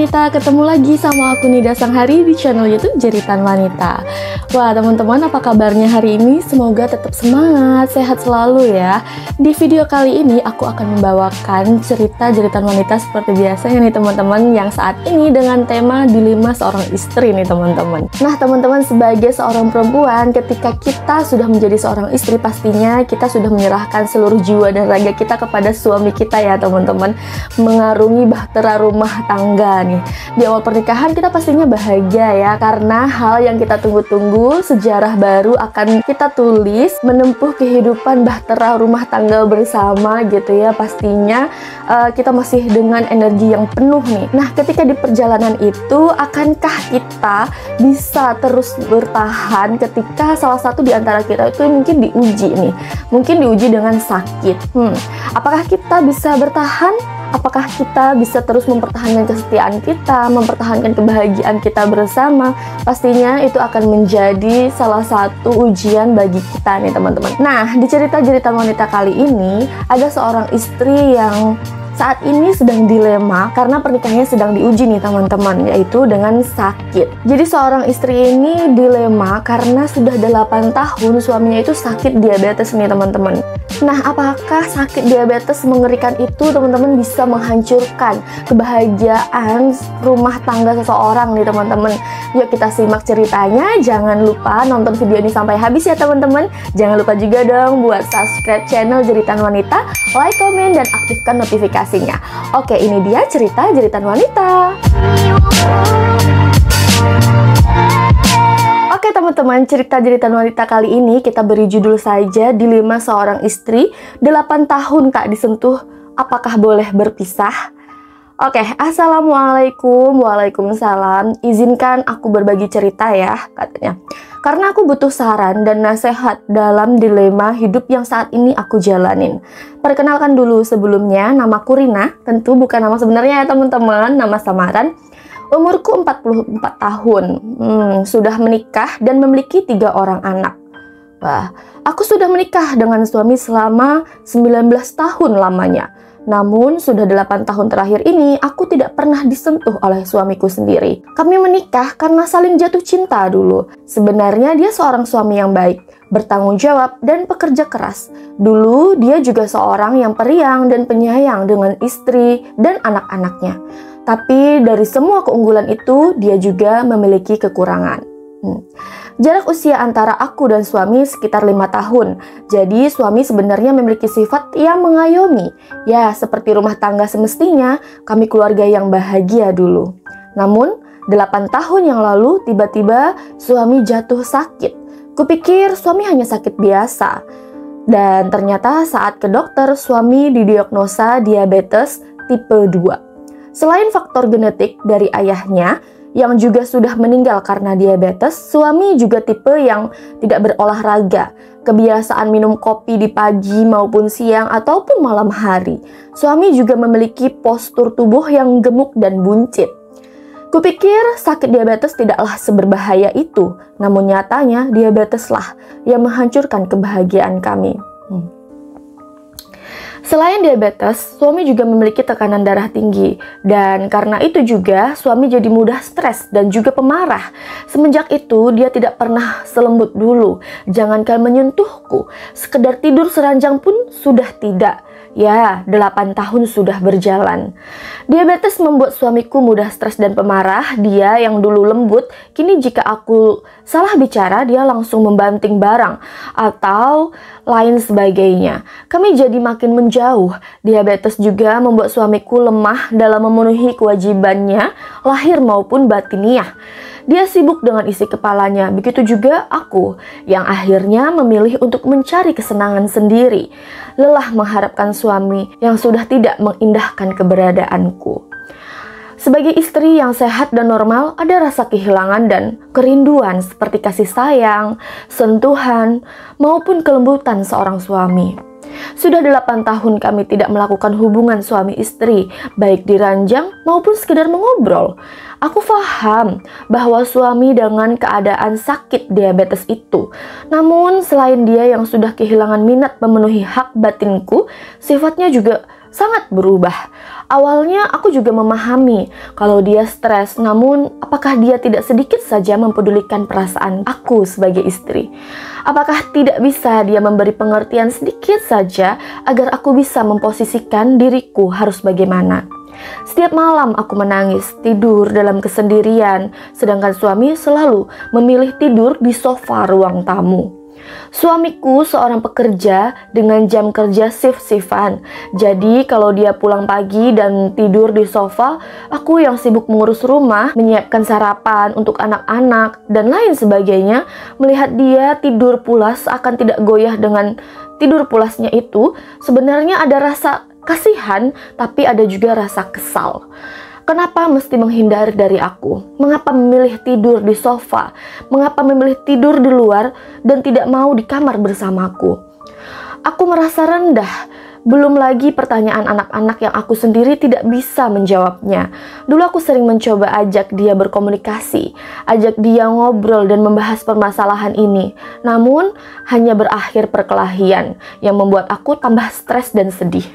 Wanita, ketemu lagi sama aku Nida Sanghari di channel YouTube Jeritan Wanita. Wah teman-teman, apa kabarnya hari ini? Semoga tetap semangat, sehat selalu ya. Di video kali ini aku akan membawakan cerita jeritan wanita seperti biasanya nih teman-teman, yang saat ini dengan tema dilema seorang istri nih teman-teman. Nah teman-teman, sebagai seorang perempuan, ketika kita sudah menjadi seorang istri, pastinya kita sudah menyerahkan seluruh jiwa dan raga kita kepada suami kita ya teman-teman, mengarungi bahtera rumah tangga nih. Di awal pernikahan kita pastinya bahagia ya, karena hal yang kita tunggu-tunggu, sejarah baru akan kita tulis, menempuh kehidupan bahtera rumah tangga bersama gitu ya. Pastinya kita masih dengan energi yang penuh nih. Nah ketika di perjalanan itu, akankah kita bisa terus bertahan ketika salah satu di antara kita itu mungkin diuji nih, mungkin diuji dengan sakit. Apakah kita bisa bertahan? Apakah kita bisa terus mempertahankan kesetiaan kita, mempertahankan kebahagiaan kita bersama? Pastinya itu akan menjadi salah satu ujian bagi kita nih teman-teman. Nah, di cerita jeritan wanita kali ini, ada seorang istri yang saat ini sedang dilema karena pernikahannya sedang diuji nih teman-teman, yaitu dengan sakit. Jadi seorang istri ini dilema karena sudah 8 tahun suaminya itu sakit diabetes nih teman-teman. Nah, apakah sakit diabetes mengerikan itu teman-teman bisa menghancurkan kebahagiaan rumah tangga seseorang nih teman-teman? Yuk kita simak ceritanya. Jangan lupa nonton video ini sampai habis ya teman-teman. Jangan lupa juga dong buat subscribe channel Jeritan Wanita, like, komen, dan aktifkan notifikasinya. Oke, ini dia cerita jeritan wanita. Oke teman-teman, cerita jeritan wanita kali ini kita beri judul saja Dilema Seorang Istri, 8 tahun tak disentuh, apakah boleh berpisah? Oke, assalamualaikum. Waalaikumsalam. Izinkan aku berbagi cerita ya, katanya. Karena aku butuh saran dan nasihat dalam dilema hidup yang saat ini aku jalanin. Perkenalkan dulu sebelumnya, namaku Rina, tentu bukan nama sebenarnya ya teman-teman, nama samaran. Umurku 44 tahun, sudah menikah dan memiliki 3 orang anak. Wah, aku sudah menikah dengan suami selama 19 tahun lamanya. Namun, sudah 8 tahun terakhir ini, aku tidak pernah disentuh oleh suamiku sendiri. Kami menikah karena saling jatuh cinta dulu. Sebenarnya dia seorang suami yang baik, bertanggung jawab, dan pekerja keras. Dulu, dia juga seorang yang periang dan penyayang dengan istri dan anak-anaknya. Tapi dari semua keunggulan itu, dia juga memiliki kekurangan. Jarak usia antara aku dan suami sekitar 5 tahun. Jadi suami sebenarnya memiliki sifat yang mengayomi. Ya, seperti rumah tangga semestinya, kami keluarga yang bahagia dulu. Namun, 8 tahun yang lalu tiba-tiba suami jatuh sakit. Kupikir suami hanya sakit biasa. Dan ternyata saat ke dokter, suami didiagnosa diabetes tipe 2. Selain faktor genetik dari ayahnya yang juga sudah meninggal karena diabetes, suami juga tipe yang tidak berolahraga, kebiasaan minum kopi di pagi maupun siang ataupun malam hari. Suami juga memiliki postur tubuh yang gemuk dan buncit. Kupikir sakit diabetes tidaklah seberbahaya itu, namun nyatanya diabeteslah yang menghancurkan kebahagiaan kami. Selain diabetes, suami juga memiliki tekanan darah tinggi, dan karena itu juga suami jadi mudah stres dan juga pemarah. Semenjak itu dia tidak pernah selembut dulu, jangankan menyentuhku, sekedar tidur seranjang pun sudah tidak. Ya, 8 tahun sudah berjalan. Diabetes membuat suamiku mudah stres dan pemarah. Dia yang dulu lembut, kini jika aku salah bicara, dia langsung membanting barang atau lain sebagainya. Kami jadi makin menjauh. Diabetes juga membuat suamiku lemah dalam memenuhi kewajibannya, lahir maupun batiniah. Dia sibuk dengan isi kepalanya, begitu juga aku yang akhirnya memilih untuk mencari kesenangan sendiri. Lelah mengharapkan suami yang sudah tidak mengindahkan keberadaanku. Sebagai istri yang sehat dan normal, ada rasa kehilangan dan kerinduan seperti kasih sayang, sentuhan, maupun kelembutan seorang suami. Sudah 8 tahun kami tidak melakukan hubungan suami istri, baik di ranjang maupun sekedar mengobrol. Aku paham bahwa suami dengan keadaan sakit diabetes itu. Namun selain dia yang sudah kehilangan minat memenuhi hak batinku, sifatnya juga sangat berubah. Awalnya aku juga memahami kalau dia stres, namun apakah dia tidak sedikit saja mempedulikan perasaan aku sebagai istri? Apakah tidak bisa dia memberi pengertian sedikit saja agar aku bisa memposisikan diriku harus bagaimana? Setiap malam aku menangis, tidur dalam kesendirian, sedangkan suami selalu memilih tidur di sofa ruang tamu. Suamiku seorang pekerja dengan jam kerja shift-shiftan. Jadi kalau dia pulang pagi dan tidur di sofa, aku yang sibuk mengurus rumah, menyiapkan sarapan untuk anak-anak dan lain sebagainya, melihat dia tidur pulas akan tidak goyah dengan tidur pulasnya itu, sebenarnya ada rasa kasihan, tapi ada juga rasa kesal. Kenapa mesti menghindar dari aku? Mengapa memilih tidur di sofa? Mengapa memilih tidur di luar dan tidak mau di kamar bersamaku? Aku merasa rendah. Belum lagi pertanyaan anak-anak yang aku sendiri tidak bisa menjawabnya. Dulu aku sering mencoba ajak dia berkomunikasi, ajak dia ngobrol dan membahas permasalahan ini. Namun hanya berakhir perkelahian yang membuat aku tambah stres dan sedih.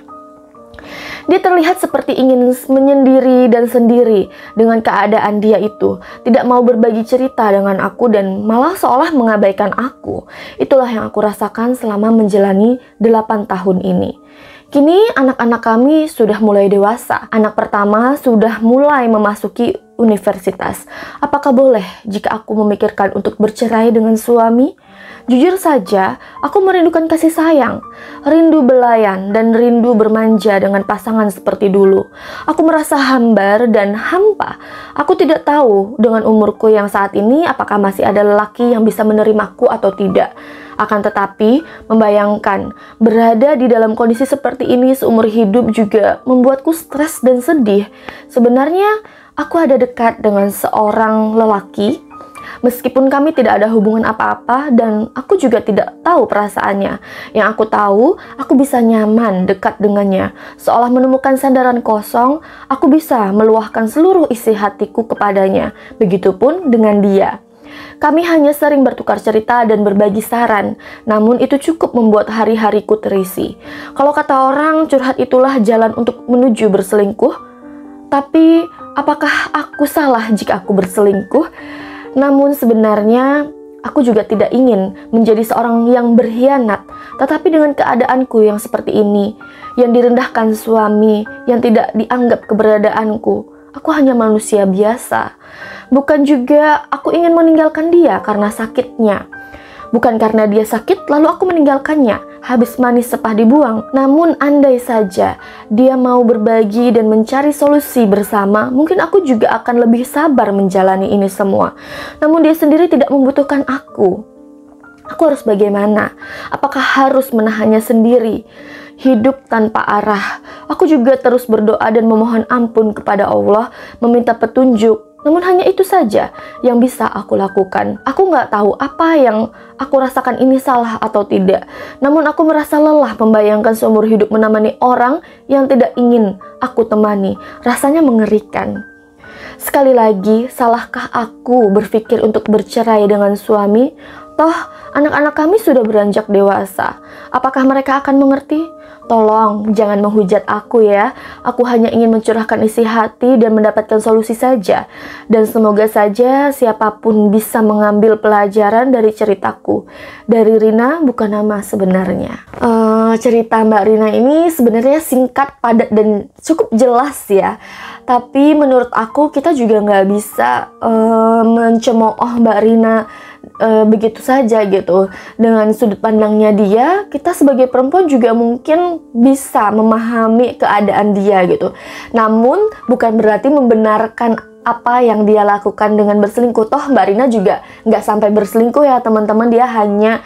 Dia terlihat seperti ingin menyendiri dan sendiri dengan keadaan dia itu. Tidak mau berbagi cerita dengan aku dan malah seolah mengabaikan aku. Itulah yang aku rasakan selama menjalani 8 tahun ini. Kini anak-anak kami sudah mulai dewasa. Anak pertama sudah mulai memasuki universitas. Apakah boleh jika aku memikirkan untuk bercerai dengan suami? Jujur saja, aku merindukan kasih sayang, rindu belayan, dan rindu bermanja dengan pasangan seperti dulu. Aku merasa hambar dan hampa. Aku tidak tahu dengan umurku yang saat ini apakah masih ada lelaki yang bisa menerimaku atau tidak. Akan tetapi, membayangkan berada di dalam kondisi seperti ini seumur hidup juga membuatku stres dan sedih. Sebenarnya, aku ada dekat dengan seorang lelaki. Meskipun kami tidak ada hubungan apa-apa dan aku juga tidak tahu perasaannya. Yang aku tahu, aku bisa nyaman dekat dengannya. Seolah menemukan sandaran kosong, aku bisa meluahkan seluruh isi hatiku kepadanya. Begitupun dengan dia. Kami hanya sering bertukar cerita dan berbagi saran, namun itu cukup membuat hari-hariku terisi. Kalau kata orang, curhat itulah jalan untuk menuju berselingkuh. Tapi, apakah aku salah jika aku berselingkuh? Namun sebenarnya aku juga tidak ingin menjadi seorang yang berkhianat. Tetapi dengan keadaanku yang seperti ini, yang direndahkan suami, yang tidak dianggap keberadaanku, aku hanya manusia biasa. Bukan juga aku ingin meninggalkan dia karena sakitnya. Bukan karena dia sakit lalu aku meninggalkannya, habis manis sepah dibuang. Namun andai saja dia mau berbagi dan mencari solusi bersama, mungkin aku juga akan lebih sabar menjalani ini semua. Namun dia sendiri tidak membutuhkan aku. Aku harus bagaimana? Apakah harus menahannya sendiri? Hidup tanpa arah. Aku juga terus berdoa dan memohon ampun kepada Allah, meminta petunjuk. Namun hanya itu saja yang bisa aku lakukan. Aku nggak tahu apa yang aku rasakan ini salah atau tidak. Namun aku merasa lelah membayangkan seumur hidup menemani orang yang tidak ingin aku temani. Rasanya mengerikan. Sekali lagi, salahkah aku berpikir untuk bercerai dengan suami? Toh, anak-anak kami sudah beranjak dewasa. Apakah mereka akan mengerti? Tolong, jangan menghujat aku ya. Aku hanya ingin mencurahkan isi hati dan mendapatkan solusi saja. Dan semoga saja siapapun bisa mengambil pelajaran dari ceritaku. Dari Rina bukan nama sebenarnya. Cerita Mbak Rina ini sebenarnya singkat, padat, dan cukup jelas ya. Tapi menurut aku kita juga nggak bisa mencemooh Mbak Rina begitu saja gitu. Dengan sudut pandangnya dia, kita sebagai perempuan juga mungkin bisa memahami keadaan dia gitu. Namun bukan berarti membenarkan apa yang dia lakukan dengan berselingkuh. Toh Mbak Rina juga nggak sampai berselingkuh ya teman-teman. Dia hanya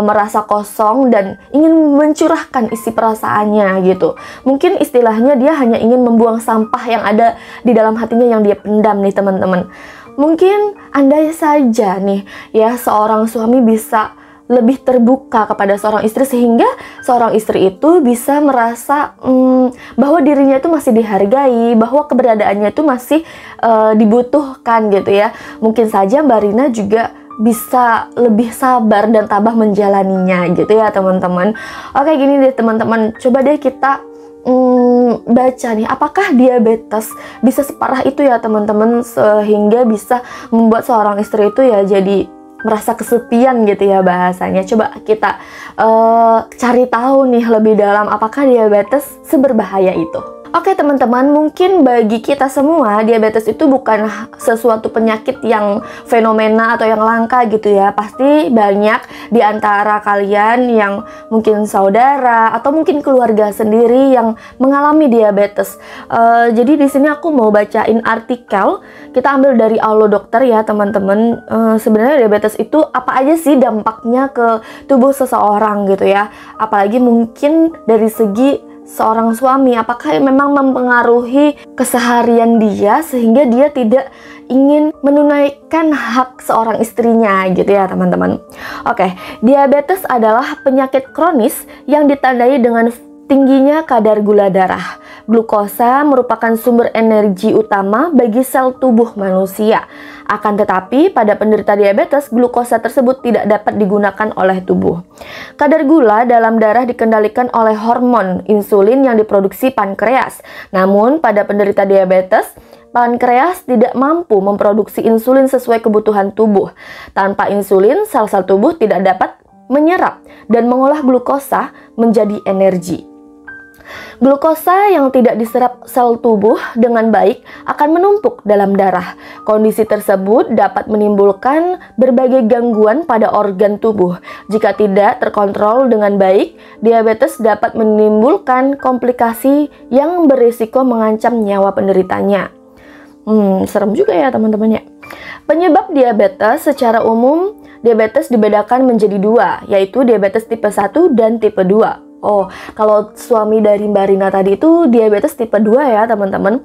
merasa kosong dan ingin mencurahkan isi perasaannya gitu. Mungkin istilahnya dia hanya ingin membuang sampah yang ada di dalam hatinya yang dia pendam nih teman-teman. Mungkin andai saja nih ya seorang suami bisa lebih terbuka kepada seorang istri sehingga seorang istri itu bisa merasa bahwa dirinya itu masih dihargai, bahwa keberadaannya itu masih dibutuhkan gitu ya. Mungkin saja Mbak Rina juga bisa lebih sabar dan tabah menjalaninya gitu ya teman-teman. Oke, gini deh teman-teman, coba deh kita baca nih, apakah diabetes bisa separah itu ya teman-teman, sehingga bisa membuat seorang istri itu ya jadi merasa kesepian gitu ya bahasanya. Coba kita cari tahu nih lebih dalam, apakah diabetes seberbahaya itu. Oke teman-teman, mungkin bagi kita semua diabetes itu bukan sesuatu penyakit yang fenomena atau yang langka gitu ya. Pasti banyak di antara kalian yang mungkin saudara atau mungkin keluarga sendiri yang mengalami diabetes. Jadi di sini aku mau bacain artikel, kita ambil dari Allo Dokter ya teman-teman. Sebenarnya diabetes itu apa aja sih dampaknya ke tubuh seseorang gitu ya. Apalagi mungkin dari segi seorang suami, apakah memang mempengaruhi keseharian dia sehingga dia tidak ingin menunaikan hak seorang istrinya gitu ya teman-teman. Oke, diabetes adalah penyakit kronis yang ditandai dengan tingginya kadar gula darah. Glukosa merupakan sumber energi utama bagi sel tubuh manusia. Akan tetapi, pada penderita diabetes, glukosa tersebut tidak dapat digunakan oleh tubuh. Kadar gula dalam darah dikendalikan oleh hormon insulin yang diproduksi pankreas. Namun, pada penderita diabetes, pankreas tidak mampu memproduksi insulin sesuai kebutuhan tubuh. Tanpa insulin, sel-sel tubuh tidak dapat menyerap dan mengolah glukosa menjadi energi. Glukosa yang tidak diserap sel tubuh dengan baik akan menumpuk dalam darah. Kondisi tersebut dapat menimbulkan berbagai gangguan pada organ tubuh. Jika tidak terkontrol dengan baik, diabetes dapat menimbulkan komplikasi yang berisiko mengancam nyawa penderitanya. Serem juga ya teman-teman ya. Penyebab diabetes secara umum, diabetes dibedakan menjadi dua, yaitu diabetes tipe 1 dan tipe 2. Oh, kalau suami dari Mbak Rina tadi itu diabetes tipe 2 ya teman-teman.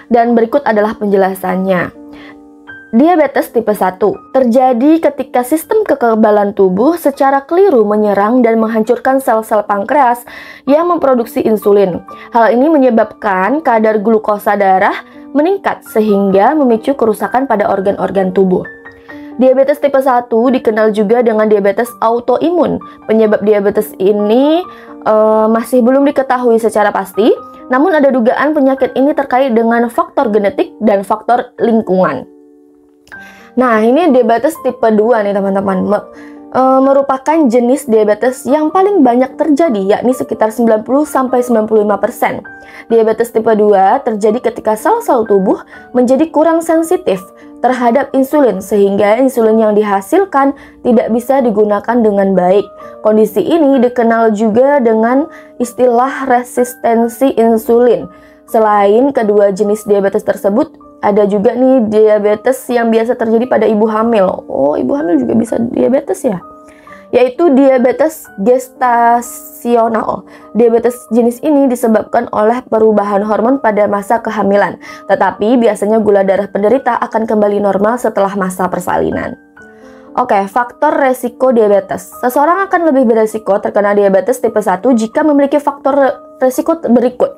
Dan berikut adalah penjelasannya. Diabetes tipe 1 terjadi ketika sistem kekebalan tubuh secara keliru menyerang dan menghancurkan sel-sel pankreas yang memproduksi insulin. Hal ini menyebabkan kadar glukosa darah meningkat sehingga memicu kerusakan pada organ-organ tubuh. Diabetes tipe 1 dikenal juga dengan diabetes autoimun. Penyebab diabetes ini masih belum diketahui secara pasti, namun ada dugaan penyakit ini terkait dengan faktor genetik dan faktor lingkungan. Nah, ini diabetes tipe 2 nih teman-teman. Merupakan jenis diabetes yang paling banyak terjadi, yakni sekitar 90-95%. Diabetes tipe 2 terjadi ketika sel-sel tubuh menjadi kurang sensitif terhadap insulin sehingga insulin yang dihasilkan tidak bisa digunakan dengan baik. Kondisi ini dikenal juga dengan istilah resistensi insulin. Selain kedua jenis diabetes tersebut, ada juga nih diabetes yang biasa terjadi pada ibu hamil. Oh, ibu hamil juga bisa diabetes ya? Yaitu diabetes gestasional. Diabetes jenis ini disebabkan oleh perubahan hormon pada masa kehamilan, tetapi biasanya gula darah penderita akan kembali normal setelah masa persalinan. Oke, faktor resiko diabetes. Seseorang akan lebih beresiko terkena diabetes tipe 1 jika memiliki faktor resiko berikut,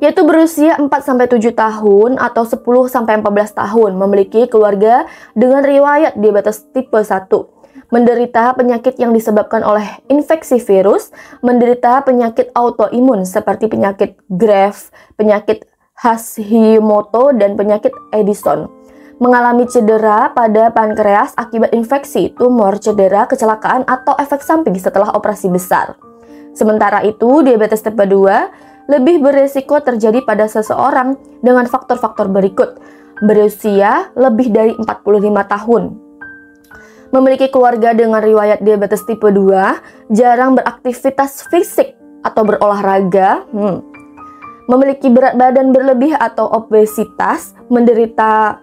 yaitu berusia 4-7 tahun atau 10-14 tahun, memiliki keluarga dengan riwayat diabetes tipe 1, menderita penyakit yang disebabkan oleh infeksi virus, menderita penyakit autoimun seperti penyakit Graves, penyakit Hashimoto, dan penyakit Addison, mengalami cedera pada pankreas akibat infeksi, tumor, cedera, kecelakaan, atau efek samping setelah operasi besar. Sementara itu, diabetes tipe 2 lebih beresiko terjadi pada seseorang dengan faktor-faktor berikut: berusia lebih dari 45 tahun, memiliki keluarga dengan riwayat diabetes tipe 2, jarang beraktivitas fisik atau berolahraga, memiliki berat badan berlebih atau obesitas, menderita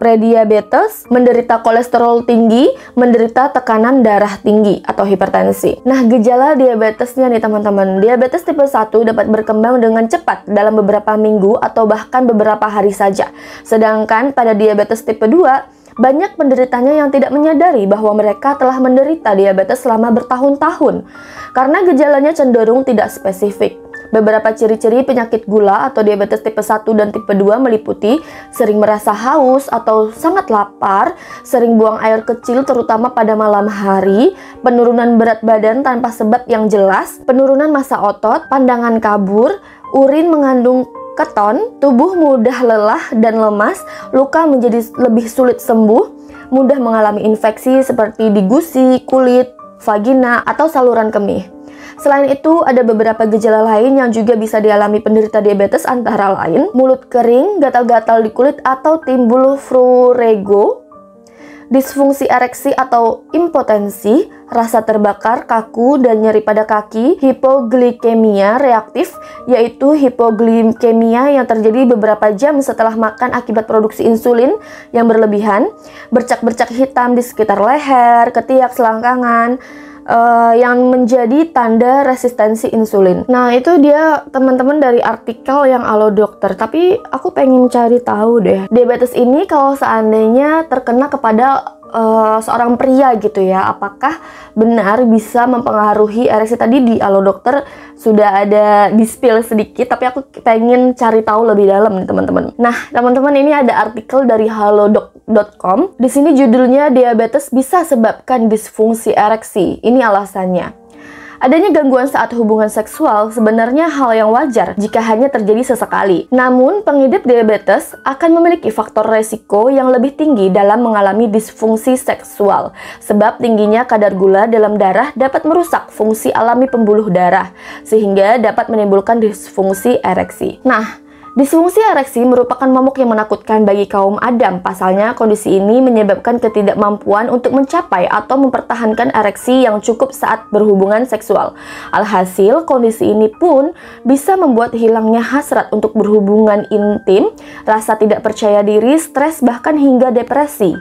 prediabetes, menderita kolesterol tinggi, menderita tekanan darah tinggi atau hipertensi. Nah, gejala diabetesnya nih teman-teman. Diabetes tipe 1 dapat berkembang dengan cepat dalam beberapa minggu atau bahkan beberapa hari saja. Sedangkan pada diabetes tipe 2, banyak penderitanya yang tidak menyadari bahwa mereka telah menderita diabetes selama bertahun-tahun karena gejalanya cenderung tidak spesifik. Beberapa ciri-ciri penyakit gula atau diabetes tipe 1 dan tipe 2 meliputi sering merasa haus atau sangat lapar, sering buang air kecil terutama pada malam hari, penurunan berat badan tanpa sebab yang jelas, penurunan massa otot, pandangan kabur, urin mengandung keton, tubuh mudah lelah dan lemas, luka menjadi lebih sulit sembuh, mudah mengalami infeksi seperti di gusi, kulit, vagina, atau saluran kemih. Selain itu, ada beberapa gejala lain yang juga bisa dialami penderita diabetes, antara lain mulut kering, gatal-gatal di kulit atau timbul prurego, disfungsi ereksi atau impotensi, rasa terbakar, kaku, dan nyeri pada kaki, hipoglikemia reaktif, yaitu hipoglikemia yang terjadi beberapa jam setelah makan akibat produksi insulin yang berlebihan, bercak-bercak hitam di sekitar leher, ketiak, selangkangan, yang menjadi tanda resistensi insulin. Nah, itu dia teman-teman dari artikel yang Halo Dokter. Tapi aku pengen cari tahu deh, diabetes ini kalau seandainya terkena kepada seorang pria gitu ya, apakah benar bisa mempengaruhi ereksi? Tadi di Halo Dokter sudah ada di-spill sedikit, tapi aku pengen cari tahu lebih dalam nih teman-teman. Nah, teman-teman, ini ada artikel dari halodoc.com. Di sini judulnya diabetes bisa sebabkan disfungsi ereksi. Ini alasannya. Adanya gangguan saat hubungan seksual sebenarnya hal yang wajar jika hanya terjadi sesekali. Namun, pengidap diabetes akan memiliki faktor resiko yang lebih tinggi dalam mengalami disfungsi seksual, sebab tingginya kadar gula dalam darah dapat merusak fungsi alami pembuluh darah, sehingga dapat menimbulkan disfungsi ereksi. Nah, disfungsi ereksi merupakan momok yang menakutkan bagi kaum Adam. Pasalnya, kondisi ini menyebabkan ketidakmampuan untuk mencapai atau mempertahankan ereksi yang cukup saat berhubungan seksual. Alhasil, kondisi ini pun bisa membuat hilangnya hasrat untuk berhubungan intim, rasa tidak percaya diri, stres, bahkan hingga depresi.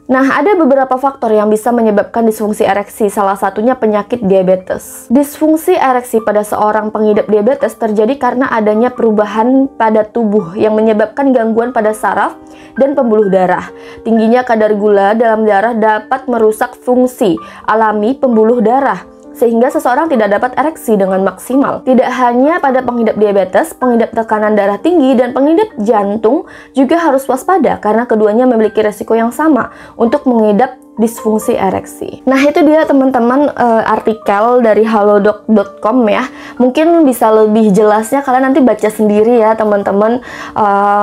Nah, ada beberapa faktor yang bisa menyebabkan disfungsi ereksi, salah satunya penyakit diabetes. Disfungsi ereksi pada seorang pengidap diabetes terjadi karena adanya perubahan pada tubuh yang menyebabkan gangguan pada saraf dan pembuluh darah. Tingginya kadar gula dalam darah dapat merusak fungsi alami pembuluh darah, sehingga seseorang tidak dapat ereksi dengan maksimal. Tidak hanya pada pengidap diabetes, pengidap tekanan darah tinggi dan pengidap jantung juga harus waspada karena keduanya memiliki resiko yang sama untuk mengidap disfungsi ereksi. Nah, itu dia teman-teman artikel dari halodoc.com ya. Mungkin bisa lebih jelasnya kalian nanti baca sendiri ya teman-teman.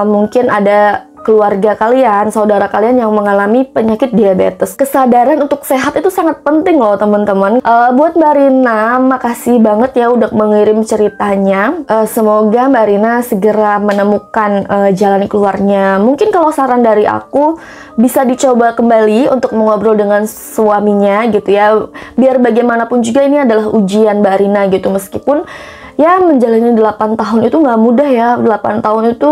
Mungkin ada keluarga kalian, saudara kalian yang mengalami penyakit diabetes. Kesadaran untuk sehat itu sangat penting loh teman-teman. Buat Mbak Rina, makasih banget ya udah mengirim ceritanya. Semoga Mbak Rina segera menemukan jalan keluarnya. Mungkin kalau saran dari aku, bisa dicoba kembali untuk mengobrol dengan suaminya gitu ya. Biar bagaimanapun juga ini adalah ujian Mbak Rina gitu, meskipun ya menjalani 8 tahun itu nggak mudah ya. 8 tahun itu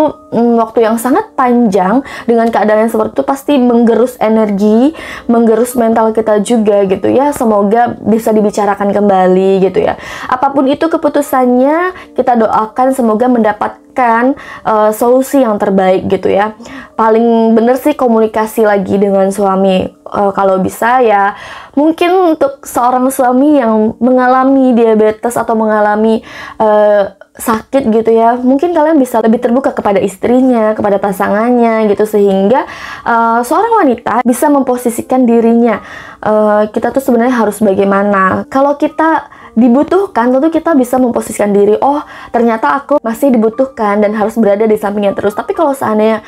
waktu yang sangat panjang. Dengan keadaan yang seperti itu pasti menggerus energi, menggerus mental kita juga gitu ya. Semoga bisa dibicarakan kembali gitu ya. Apapun itu keputusannya, kita doakan semoga mendapatkan solusi yang terbaik gitu ya. Paling bener sih komunikasi lagi dengan suami. Kalau bisa ya, mungkin untuk seorang suami yang mengalami diabetes atau mengalami sakit gitu ya, mungkin kalian bisa lebih terbuka kepada istrinya, kepada pasangannya gitu, sehingga seorang wanita bisa memposisikan dirinya, kita tuh sebenarnya harus bagaimana. Kalau kita dibutuhkan, tentu kita bisa memposisikan diri, oh ternyata aku masih dibutuhkan dan harus berada di sampingnya terus. Tapi kalau seandainya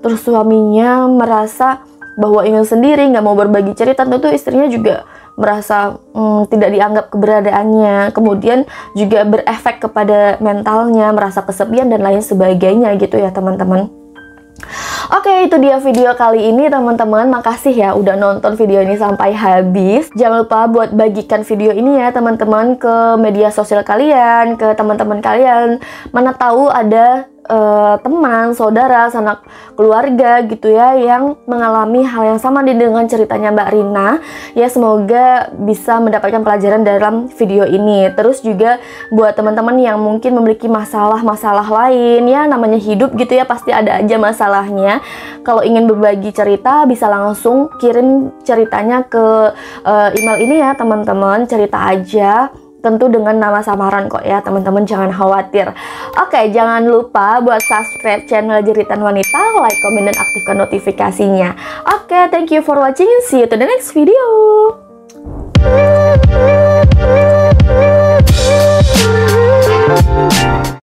terus suaminya merasa bahwa ingin sendiri, nggak mau berbagi cerita, tentu istrinya juga merasa tidak dianggap keberadaannya, kemudian juga berefek kepada mentalnya, merasa kesepian dan lain sebagainya gitu ya teman-teman. Oke, itu dia video kali ini teman-teman. Makasih ya udah nonton video ini sampai habis. Jangan lupa buat bagikan video ini ya teman-teman ke media sosial kalian, ke teman-teman kalian. Mana tahu ada teman, saudara, sanak keluarga gitu ya yang mengalami hal yang sama dengan ceritanya Mbak Rina. Ya, semoga bisa mendapatkan pelajaran dalam video ini. Terus juga buat teman-teman yang mungkin memiliki masalah-masalah lain, ya namanya hidup gitu ya, pasti ada aja masalahnya. Kalau ingin berbagi cerita bisa langsung kirim ceritanya ke email ini ya teman-teman, cerita aja. tentu dengan nama samaran kok ya teman-teman, jangan khawatir. Oke, jangan lupa buat subscribe channel Jeritan Wanita, like, komen, dan aktifkan notifikasinya. Oke, thank you for watching and see you to the next video.